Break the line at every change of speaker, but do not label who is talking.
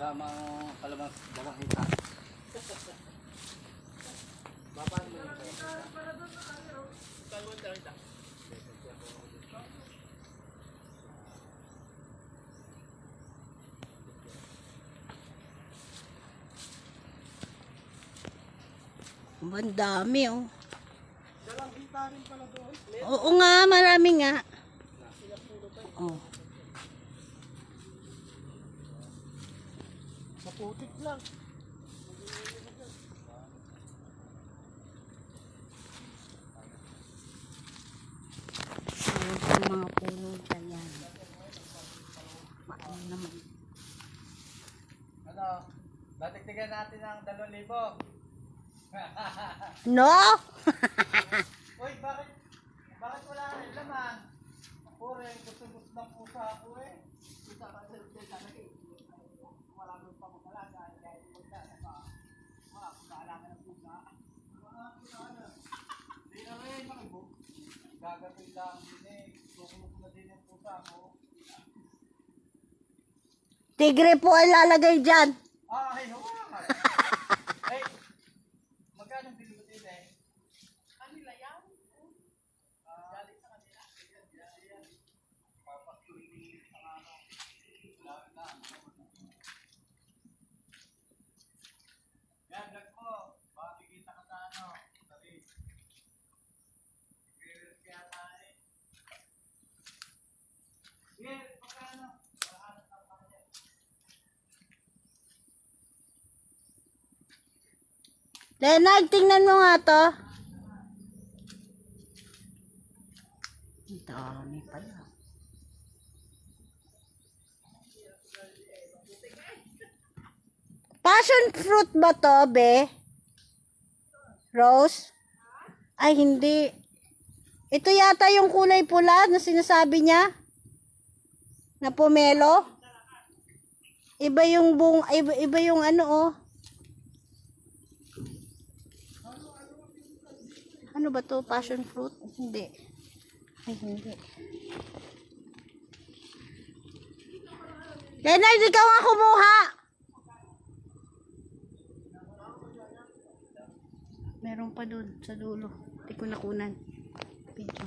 Kasama ang kalamang dalang hita. Babaan mo yung hita.
Ang dami oh.
Dalang hita rin pala doon.
Oo nga, marami nga. Oh.
Maputik lang.
Meron pang mga puno dyan yan. Ano naman.
Ano? Datigtigan natin ang 2,000.
No!
Uy, bakit wala rin laman? Ako rin, gusto-gusto ng pusa ako eh. Pusa ka sa hotel talaga eh. Wala nang pamamalaga. Dahil mag-aalaga ng pusa. Hindi na rin, makibo. Gagawin lang din eh. Kukulog na din yung pusa ko.
Tigre po ay lalagay dyan.
Ay, hawakan. Ay, magkano bilhin mo din eh? Kanila yan? Galing sa kanila. Papatuloy ang ano. Yan, lag mo. Makikita ka sa ano. Sabi. Kaya tayo. Sige, magkano?
Leonard, tingnan mo nga to. Ang dami pala. Passion fruit ba to, be? Rose? Ay, hindi. Ito yata yung kulay pula na sinasabi niya. Na pomelo. Iba yung iba yung ano, oh. Ano ba to? Passion fruit? Hindi. Ay, hindi. Leonard, ikaw nga kumuha. Meron pa dun sa dulo. Hindi ko nakunan. Video.